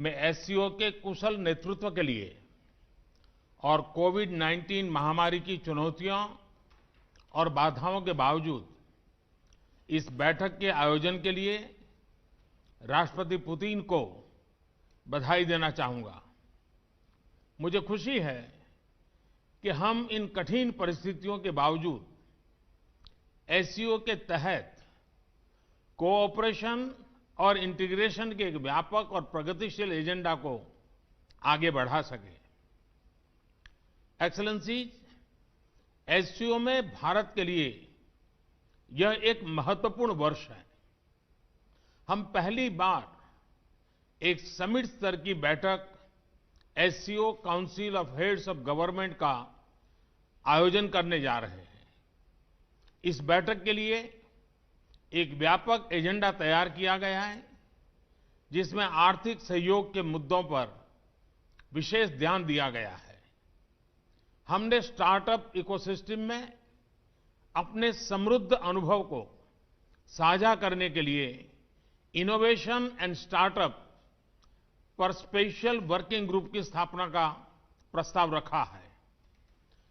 मैं एससीओ के कुशल नेतृत्व के लिए और कोविड-19 महामारी की चुनौतियों और बाधाओं के बावजूद इस बैठक के आयोजन के लिए राष्ट्रपति पुतिन को बधाई देना चाहूंगा। मुझे खुशी है कि हम इन कठिन परिस्थितियों के बावजूद एससीओ के तहत कोऑपरेशन और इंटीग्रेशन के एक व्यापक और प्रगतिशील एजेंडा को आगे बढ़ा सके। एक्सेलेंसीज, एससीओ में भारत के लिए यह एक महत्वपूर्ण वर्ष है। हम पहली बार एक समिट स्तर की बैठक SCO council of heads of government का आयोजन करने जा रहे हैं। इस बैठक के लिए एक व्यापक एजेंडा तैयार किया गया है, जिसमें आर्थिक सहयोग के मुद्दों पर विशेष ध्यान दिया गया है। हमने स्टार्टअप इकोसिस्टम में अपने समृद्ध अनुभव को साझा करने के लिए इनोवेशन एंड स्टार्टअप पर स्पेशल वर्किंग ग्रुप की स्थापना का प्रस्ताव रखा है।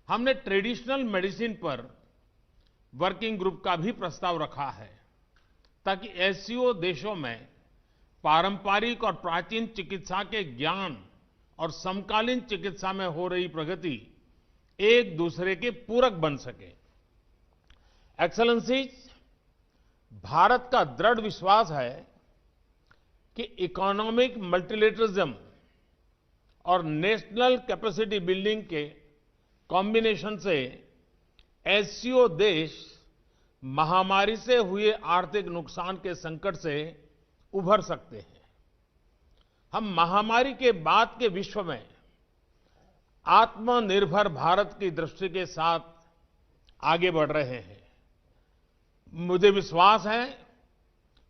हमने ट्रेडिशनल मेडिसिन पर वर्किंग ग्रुप का भी प्रस्ताव रखा है, ताकि एससीओ देशों में पारंपरिक और प्राचीन चिकित्सा के ज्ञान और समकालीन चिकित्सा में हो रही प्रगति एक दूसरे के पूरक बन सके। एक्सेलेंसीज, भारत का दृढ़ विश्वास है कि इकोनॉमिक मल्टीलेटरिज्म और नेशनल कैपेसिटी बिल्डिंग के कॉम्बिनेशन से एससीओ देश महामारी से हुए आर्थिक नुकसान के संकट से उभर सकते हैं। हम महामारी के बाद के विश्व में आत्मनिर्भर भारत की दृष्टि के साथ आगे बढ़ रहे हैं। मुझे विश्वास है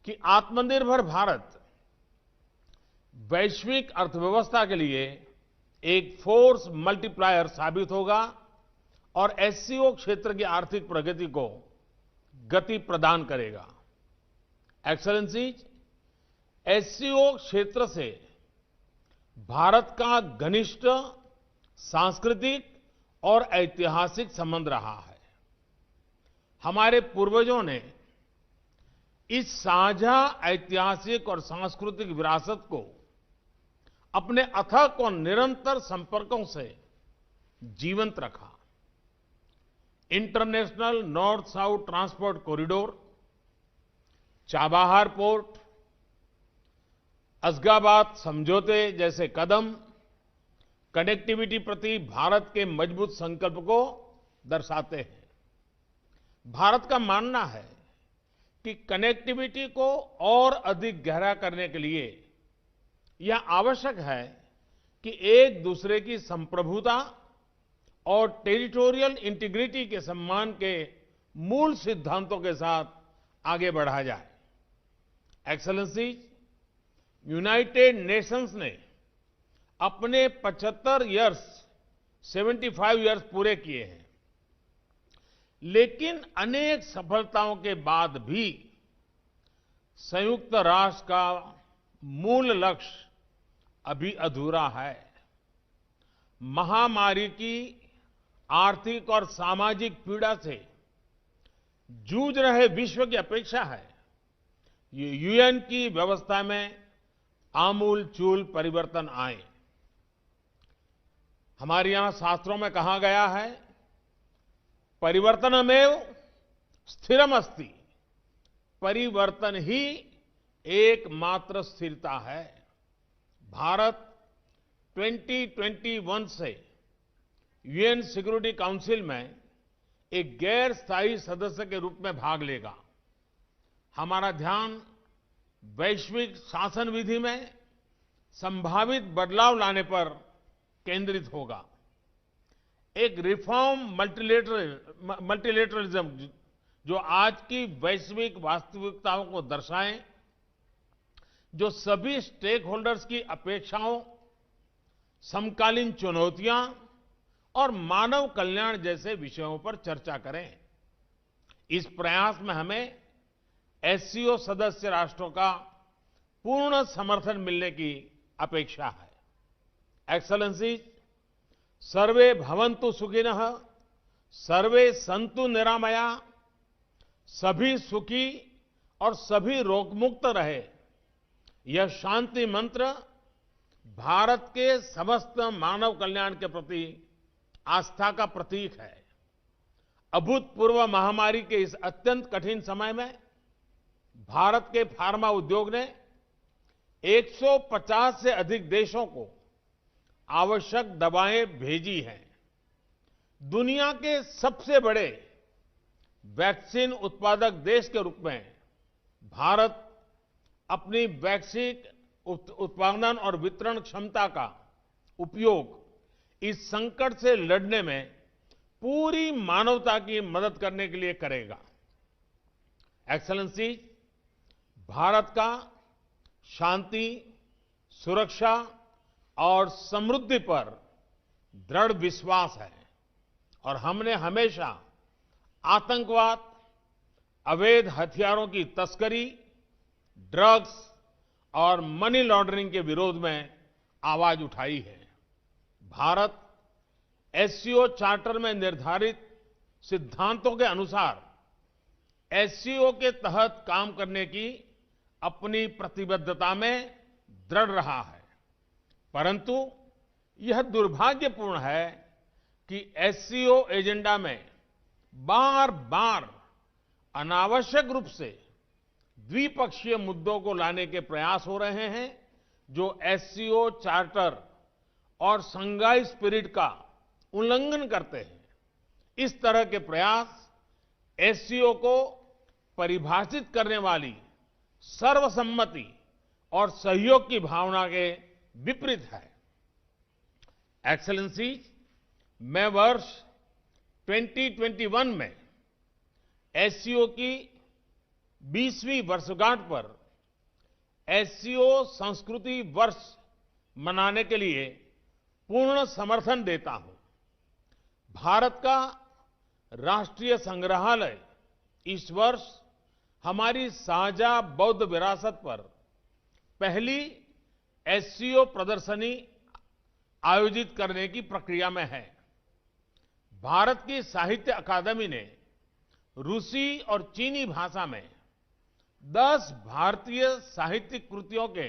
कि आत्मनिर्भर भारत वैश्विक अर्थव्यवस्था के लिए एक फोर्स मल्टीप्लायर साबित होगा और एससीओ क्षेत्र की आर्थिक प्रगति को गति प्रदान करेगा। एक्सेलेंसीज, एससीओ क्षेत्र से भारत का घनिष्ठ सांस्कृतिक और ऐतिहासिक संबंध रहा है। हमारे पूर्वजों ने इस साझा ऐतिहासिक और सांस्कृतिक विरासत को अपने अथक और निरंतर संपर्कों से जीवंत रखा। International north south transport corridor, Chabahar port, असगाबाद समझौते जैसे कदम कनेक्टिविटी प्रति भारत के मजबूत संकल्प को दर्शाते हैं। भारत का मानना है कि कनेक्टिविटी को और अधिक गहरा करने के लिए यह आवश्यक है कि एक दूसरे की संप्रभुता और टेरिटोरियल इंटीग्रिटी के सम्मान के मूल सिद्धांतों के साथ आगे बढ़ा जाए। एक्सेलेंसीज, यूनाइटेड नेशंस ने अपने 75 इयर्स पूरे किए हैं, लेकिन अनेक सफलताओं के बाद भी संयुक्त राष्ट्र का मूल लक्ष्य अभी अधूरा है। महामारी की आर्थिक और सामाजिक पीड़ा से जूझ रहे विश्व की अपेक्षा है ये यूएन की व्यवस्था में आमूलचूल परिवर्तन आए। हमारे यहां शास्त्रों में कहा गया है, परिवर्तनमेव स्थिरमस्ति, परिवर्तन ही एकमात्र स्थिरता है। भारत 2021 से यूएन सिक्योरिटी काउंसिल में एक गैर स्थायी सदस्य के रूप में भाग लेगा। हमारा ध्यान वैश्विक शासन विधि में संभावित बदलाव लाने पर केंद्रित होगा। एक रिफॉर्म मल्टीलेटरलिज्म जो आज की वैश्विक वास्तविकताओं को दर्शाएं, जो सभी स्टेक होल्डर्स की अपेक्षाओं, समकालीन चुनौतियां और मानव कल्याण जैसे विषयों पर चर्चा करें। इस प्रयास में हमें एससीओ सदस्य राष्ट्रों का पूर्ण समर्थन मिलने की अपेक्षा है। एक्सेलेंसी, सर्वे भवन्तु सुखिनः, सर्वे सन्तु निरामया, सभी सुखी और सभी रोगमुक्त रहे, यह शांति मंत्र भारत के समस्त मानव कल्याण के प्रति आस्था का प्रतीक है। अभूतपूर्व महामारी के इस अत्यंत कठिन समय में भारत के फार्मा उद्योग ने 150 से अधिक देशों को आवश्यक दवाएं भेजी हैं। दुनिया के सबसे बड़े वैक्सीन उत्पादक देश के रूप में भारत अपनी वैक्सीन उत्पादन और वितरण क्षमता का उपयोग इस संकट से लड़ने में पूरी मानवता की मदद करने के लिए करेगा। एक्सेलेंसी, भारत का शांति, सुरक्षा और समृद्धि पर दृढ़ विश्वास है और हमने हमेशा आतंकवाद, अवैध हथियारों की तस्करी, ड्रग्स और मनी लॉन्ड्रिंग के विरोध में आवाज उठाई है। भारत एससीओ चार्टर में निर्धारित सिद्धांतों के अनुसार एससीओ के तहत काम करने की अपनी प्रतिबद्धता में दृढ़ रहा है, परंतु यह दुर्भाग्यपूर्ण है कि एससीओ एजेंडा में बार बार अनावश्यक रूप से द्विपक्षीय मुद्दों को लाने के प्रयास हो रहे हैं, जो एससीओ चार्टर और शंघाई स्पिरिट का उल्लंघन करते हैं। इस तरह के प्रयास एससीओ को परिभाषित करने वाली सर्वसम्मति और सहयोग की भावना के विपरीत है। एक्सेलेंसी, मैं वर्ष 2021 में एससीओ की 20वीं वर्षगांठ पर एससीओ संस्कृति वर्ष मनाने के लिए पूर्ण समर्थन देता हूं। भारत का राष्ट्रीय संग्रहालय इस वर्ष हमारी साझा बौद्ध विरासत पर पहली एससीओ प्रदर्शनी आयोजित करने की प्रक्रिया में है। भारत की साहित्य अकादमी ने रूसी और चीनी भाषा में 10 भारतीय साहित्यिक कृतियों के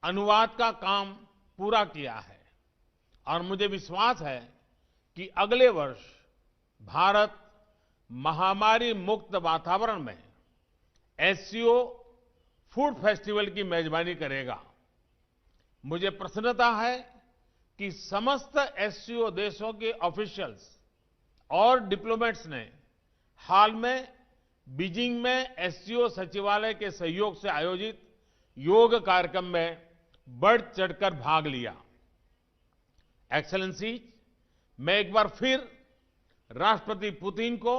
अनुवाद का काम पूरा किया है और मुझे विश्वास है कि अगले वर्ष भारत महामारी मुक्त वातावरण में एससीओ फूड फेस्टिवल की मेजबानी करेगा। मुझे प्रसन्नता है कि समस्त एससीओ देशों के ऑफिशियल्स और डिप्लोमेट्स ने हाल में बीजिंग में एससीओ सचिवालय के सहयोग से आयोजित योग कार्यक्रम में बढ़ चढ़कर भाग लिया। एक्सेलेंसी, मैं एक बार फिर राष्ट्रपति पुतिन को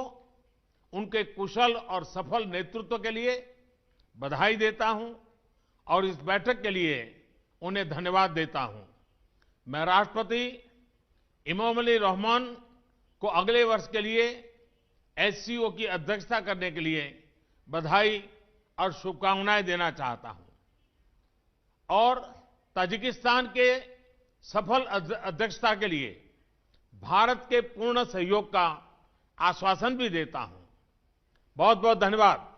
उनके कुशल और सफल नेतृत्व के लिए बधाई देता हूं और इस बैठक के लिए उन्हें धन्यवाद देता हूं। मैं राष्ट्रपति इमामोली रहमान को अगले वर्ष के लिए एससीओ की अध्यक्षता करने के लिए बधाई और शुभकामनाएं देना चाहता हूं और ताजिकिस्तान के सफल अध्यक्षता के लिए भारत के पूर्ण सहयोग का आश्वासन भी देता हूं। बहुत बहुत धन्यवाद।